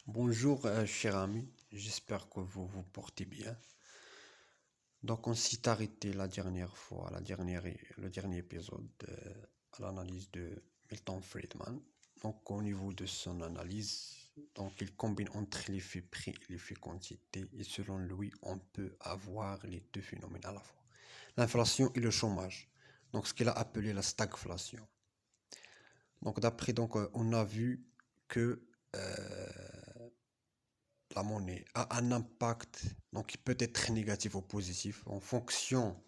Bonjour, cher ami, j'espère que vous vous portez bien. Donc, on s'est arrêté la dernière fois, le dernier épisode, à l'analyse de Milton Friedman. Donc, au niveau de son analyse, donc il combine entre l'effet prix et l'effet quantité, et selon lui, on peut avoir les deux phénomènes à la fois. L'inflation et le chômage. Donc, ce qu'il a appelé la stagflation. Donc, on a vu que la monnaie a un impact donc qui peut être négatif ou positif en fonction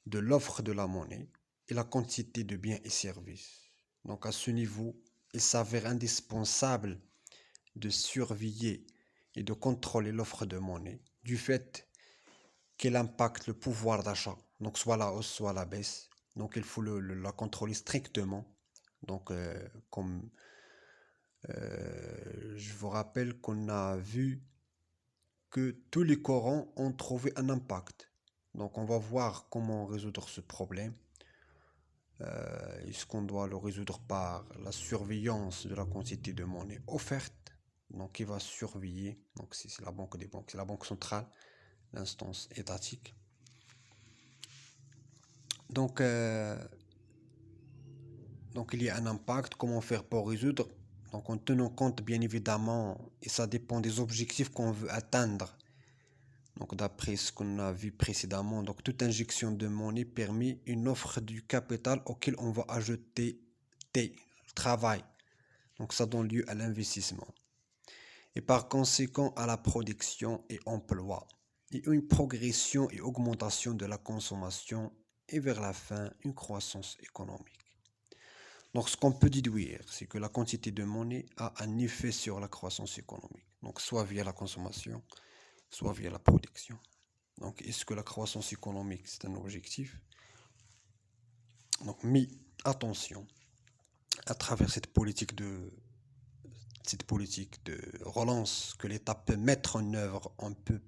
de l'offre de la monnaie et la quantité de biens et services. Donc à ce niveau, il s'avère indispensable de surveiller et de contrôler l'offre de monnaie du fait qu'elle impacte le pouvoir d'achat, donc soit la hausse, soit la baisse. Donc il faut la contrôler strictement. Donc comme je vous rappelle qu'on a vu que tous les Corans ont trouvé un impact. Donc on va voir comment résoudre ce problème. Est-ce qu'on doit le résoudre par la surveillance de la quantité de monnaie offerte? Donc qui va surveiller, donc c'est la banque des banques, c'est la banque centrale, l'instance étatique. Donc, euh, donc il y a un impact, comment faire pour résoudre? Donc en tenant compte bien évidemment, et ça dépend des objectifs qu'on veut atteindre. Donc, d'après ce qu'on a vu précédemment, donc toute injection de monnaie permet une offre du capital auquel on va ajouter des travail. Donc, ça donne lieu à l'investissement. Et par conséquent, à la production et emploi. Et une progression et augmentation de la consommation et vers la fin, une croissance économique. Donc, ce qu'on peut déduire, c'est que la quantité de monnaie a un effet sur la croissance économique. Donc, soit via la consommation, soit via la production. Donc, est-ce que la croissance économique, c'est un objectif? Donc, mais attention, à travers cette politique de relance que l'État peut mettre en œuvre, on peut,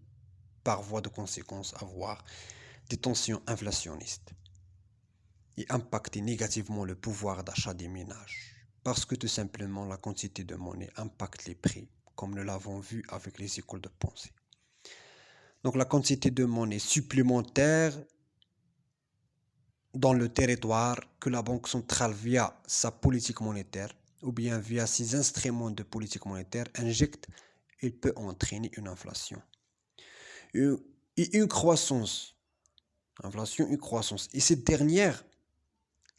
par voie de conséquence, avoir des tensions inflationnistes et impacter négativement le pouvoir d'achat des ménages. Parce que tout simplement, la quantité de monnaie impacte les prix, comme nous l'avons vu avec les écoles de pensée. Donc, la quantité de monnaie supplémentaire dans le territoire que la Banque centrale, via sa politique monétaire ou bien via ses instruments de politique monétaire, injecte, il peut entraîner une inflation. Et une croissance. Inflation, une croissance. Et cette dernière,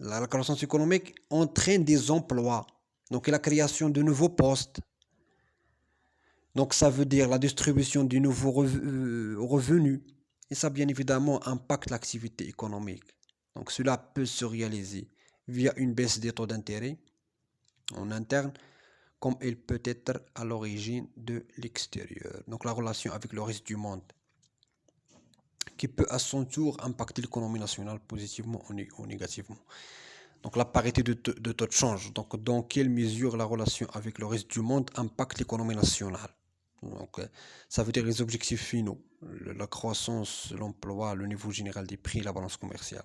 la croissance économique, entraîne des emplois. Donc la création de nouveaux postes. Donc ça veut dire la distribution de nouveaux revenus. Et ça, bien évidemment, impacte l'activité économique. Donc cela peut se réaliser via une baisse des taux d'intérêt en interne, comme il peut être à l'origine de l'extérieur. Donc la relation avec le reste du monde, qui peut à son tour impacter l'économie nationale positivement ou négativement. Donc la parité de taux de change. Donc dans quelle mesure la relation avec le reste du monde impacte l'économie nationale? Donc, ça veut dire les objectifs finaux, la croissance, l'emploi, le niveau général des prix, la balance commerciale.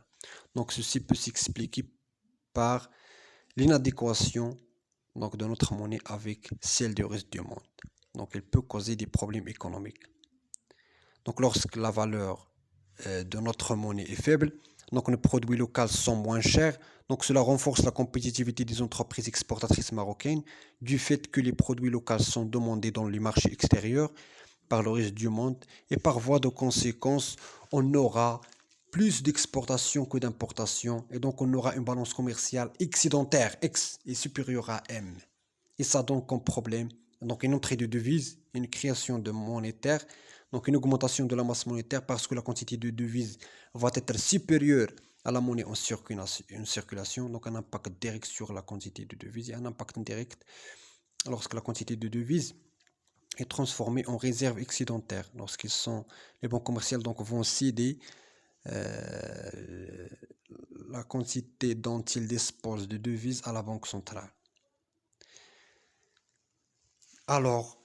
Donc, ceci peut s'expliquer par l'inadéquation donc, de notre monnaie avec celle du reste du monde. Donc, elle peut causer des problèmes économiques. Donc, lorsque la valeur de notre monnaie est faible, donc nos produits locaux sont moins chers, donc cela renforce la compétitivité des entreprises exportatrices marocaines du fait que les produits locaux sont demandés dans les marchés extérieurs par le reste du monde et par voie de conséquence, on aura plus d'exportation que d'importation et donc on aura une balance commerciale excédentaire, X est supérieure à M. Et ça donne comme problème donc une entrée de devises, une création de monétaire, donc une augmentation de la masse monétaire parce que la quantité de devises va être supérieure à la monnaie en circulation, donc un impact direct sur la quantité de devises et un impact indirect lorsque la quantité de devises est transformée en réserve excédentaire, les banques commerciales donc vont céder euh, la quantité dont ils disposent de devises à la banque centrale. Alors,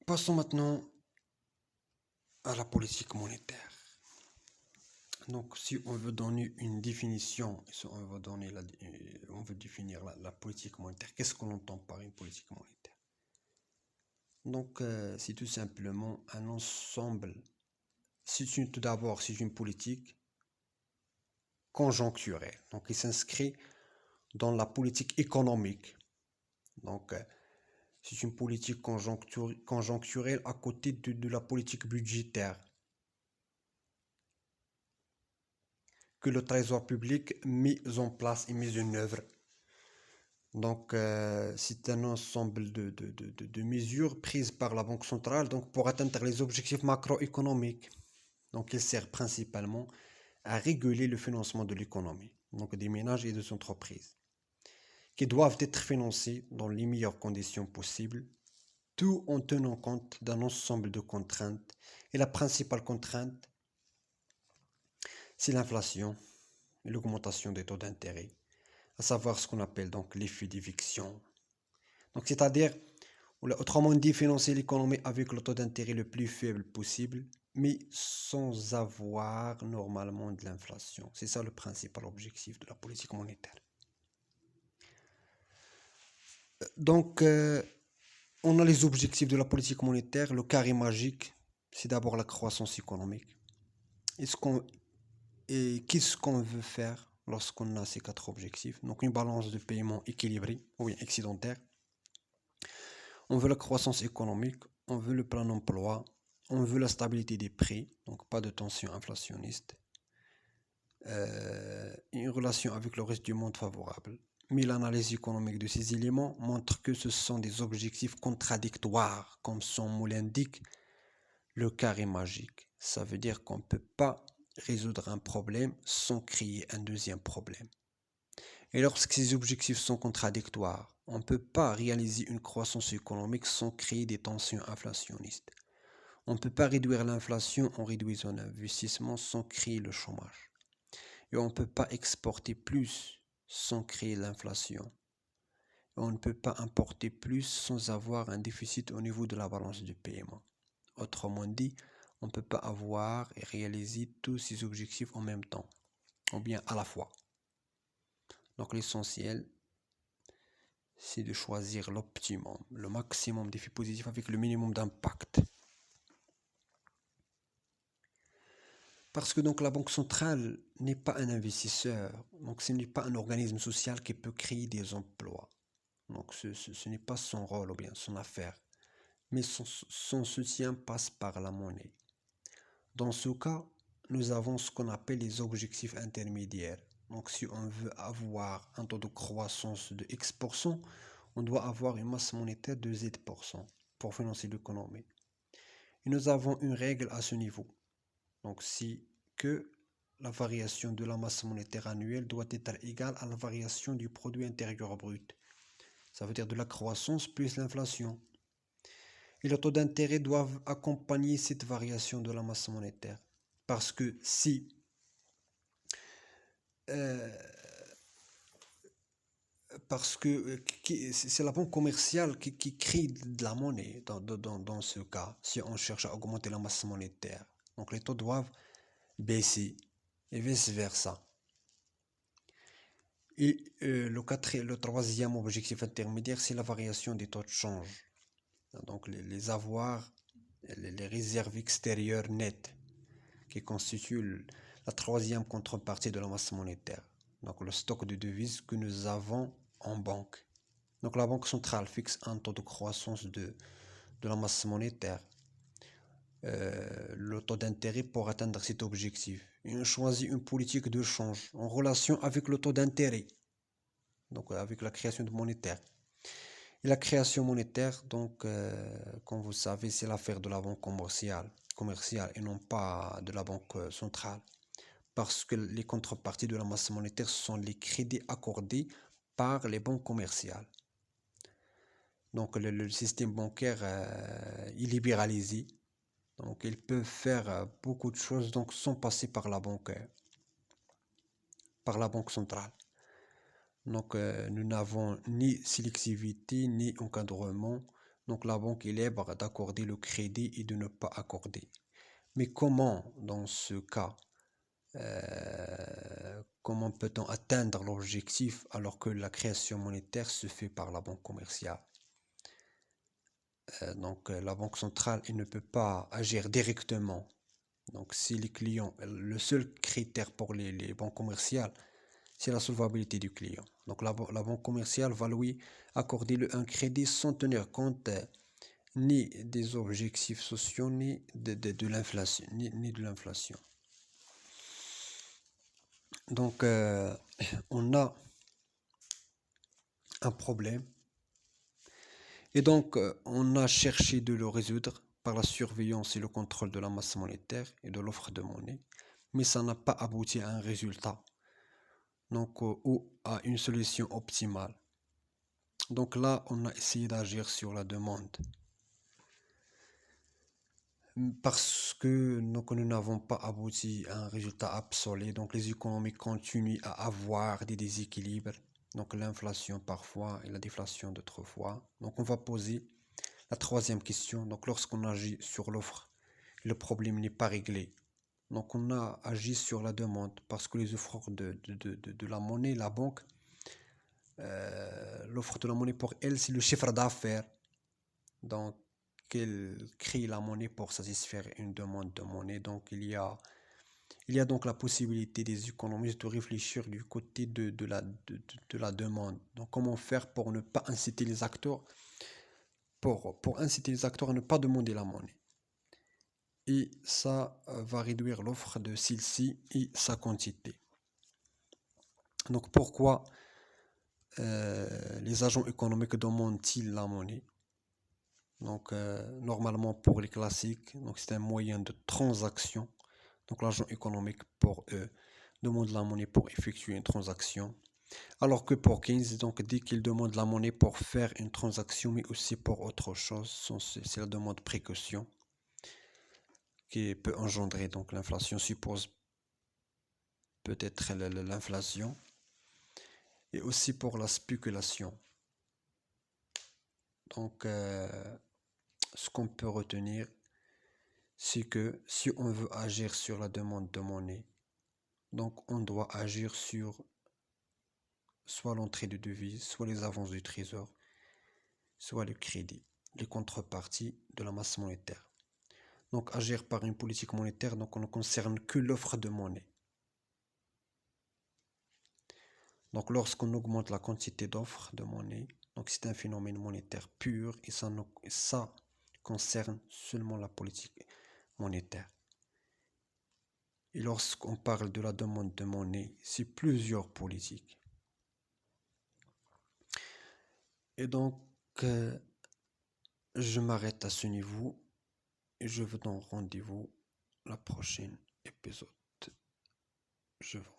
passons maintenant à la politique monétaire. Donc, si on veut donner une définition, si on veut donner on veut définir la politique monétaire, qu'est-ce qu'on entend par une politique monétaire? Donc, c'est tout simplement un ensemble. Tout d'abord, c'est une politique conjoncturelle. Donc, il s'inscrit dans la politique économique. Donc, c'est une politique conjoncturelle à côté de la politique budgétaire que le Trésor public met en place et met en œuvre. Donc, c'est un ensemble de mesures prises par la Banque centrale donc, pour atteindre les objectifs macroéconomiques. Donc, il sert principalement à réguler le financement de l'économie, donc des ménages et des entreprises, qui doivent être financés dans les meilleures conditions possibles, tout en tenant compte d'un ensemble de contraintes. Et la principale contrainte, c'est l'inflation et l'augmentation des taux d'intérêt, à savoir ce qu'on appelle donc l'effet d'éviction. Donc, c'est-à-dire, autrement dit, financer l'économie avec le taux d'intérêt le plus faible possible, mais sans avoir normalement de l'inflation. C'est ça le principal objectif de la politique monétaire. Donc, on a les objectifs de la politique monétaire. Le carré magique, c'est d'abord la croissance économique. Et qu'est-ce qu'on veut faire lorsqu'on a ces 4 objectifs? Donc, une balance de paiement équilibrée, ou bien excédentaire. On veut la croissance économique, on veut le plein emploi, on veut la stabilité des prix, donc pas de tension inflationniste, une relation avec le reste du monde favorable. Mais l'analyse économique de ces éléments montre que ce sont des objectifs contradictoires, comme son mot l'indique, le carré magique. Ça veut dire qu'on ne peut pas résoudre un problème sans créer un deuxième problème. Et lorsque ces objectifs sont contradictoires, on ne peut pas réaliser une croissance économique sans créer des tensions inflationnistes. On ne peut pas réduire l'inflation en réduisant l'investissement sans créer le chômage. Et on ne peut pas exporter plus sans créer l'inflation. Et on ne peut pas importer plus sans avoir un déficit au niveau de la balance de paiement. Autrement dit, on ne peut pas avoir et réaliser tous ces objectifs en même temps, ou bien à la fois. Donc l'essentiel, c'est de choisir l'optimum, le maximum d'effets positifs avec le minimum d'impact. Parce que donc la Banque centrale n'est pas un investisseur, donc ce n'est pas un organisme social qui peut créer des emplois. Donc ce n'est pas son rôle ou bien son affaire, mais son soutien passe par la monnaie. Dans ce cas, nous avons ce qu'on appelle les objectifs intermédiaires. Donc si on veut avoir un taux de croissance de X%, on doit avoir une masse monétaire de Z% pour financer l'économie. Et nous avons une règle à ce niveau. Donc c'est que la variation de la masse monétaire annuelle doit être égale à la variation du produit intérieur brut. Ça veut dire de la croissance plus l'inflation. Et le taux d'intérêt doit accompagner cette variation de la masse monétaire. Parce que si c'est la banque commerciale qui crée de la monnaie dans ce cas, si on cherche à augmenter la masse monétaire. Donc les taux doivent baisser et vice-versa. Et le troisième objectif intermédiaire, c'est la variation des taux de change. Donc les avoirs, les réserves extérieures nettes, qui constituent la troisième contrepartie de la masse monétaire. Donc le stock de devises que nous avons en banque. Donc la Banque centrale fixe un taux de croissance de la masse monétaire, le taux d'intérêt pour atteindre cet objectif. Et on choisit une politique de change en relation avec le taux d'intérêt, donc avec la création de monétaire. Et la création monétaire, donc, comme vous savez, c'est l'affaire de la banque commerciale et non pas de la banque centrale. Parce que les contreparties de la masse monétaire sont les crédits accordés par les banques commerciales. Donc le système bancaire est libéralisé. Donc ils peuvent faire beaucoup de choses donc, sans passer par la banque centrale. Donc nous n'avons ni sélectivité ni encadrement. Donc la banque est libre d'accorder le crédit et de ne pas accorder. Mais comment dans ce cas comment peut-on atteindre l'objectif alors que la création monétaire se fait par la banque commerciale? Donc la banque centrale, elle ne peut pas agir directement. Donc si les clients, le seul critère pour les banques commerciales, c'est la solvabilité du client. Donc la banque commerciale va lui accorder un crédit sans tenir compte ni des objectifs sociaux, ni de l'inflation, ni de l'inflation. Donc on a un problème. Et donc, on a cherché de le résoudre par la surveillance et le contrôle de la masse monétaire et de l'offre de monnaie, mais ça n'a pas abouti à un résultat, donc, ou à une solution optimale. Donc là, on a essayé d'agir sur la demande. Parce que nous n'avons pas abouti à un résultat absolu, donc les économies continuent à avoir des déséquilibres, donc l'inflation parfois et la déflation d'autres fois. Donc on va poser la troisième question, donc lorsqu'on agit sur l'offre, le problème n'est pas réglé. Donc on a agi sur la demande parce que les offres de la monnaie, la banque, l'offre de la monnaie pour elle, c'est le chiffre d'affaires. Donc elle crée la monnaie pour satisfaire une demande de monnaie. Donc il y a donc la possibilité des économistes de réfléchir du côté de la demande. Donc comment faire pour ne pas inciter les acteurs pour inciter les acteurs à ne pas demander la monnaie. Et ça va réduire l'offre de celle-ci et sa quantité. Donc pourquoi les agents économiques demandent-ils la monnaie? Donc normalement pour les classiques, donc c'est un moyen de transaction. Donc l'agent économique pour eux demande la monnaie pour effectuer une transaction. Alors que pour Keynes, donc dès qu'il demande la monnaie pour faire une transaction, mais aussi pour autre chose, c'est la demande précaution qui peut engendrer donc l'inflation, suppose peut-être l'inflation, et aussi pour la spéculation. Donc ce qu'on peut retenir, c'est que si on veut agir sur la demande de monnaie, donc on doit agir sur soit l'entrée de devises, soit les avances du trésor, soit le crédit, les contreparties de la masse monétaire. Donc agir par une politique monétaire, donc on ne concerne que l'offre de monnaie. Donc lorsqu'on augmente la quantité d'offres de monnaie, donc c'est un phénomène monétaire pur et ça concerne seulement la politique monétaire. Et lorsqu'on parle de la demande de monnaie, c'est plusieurs politiques. Et donc, je m'arrête à ce niveau et je vous donne rendez-vous la prochaine épisode. Je vous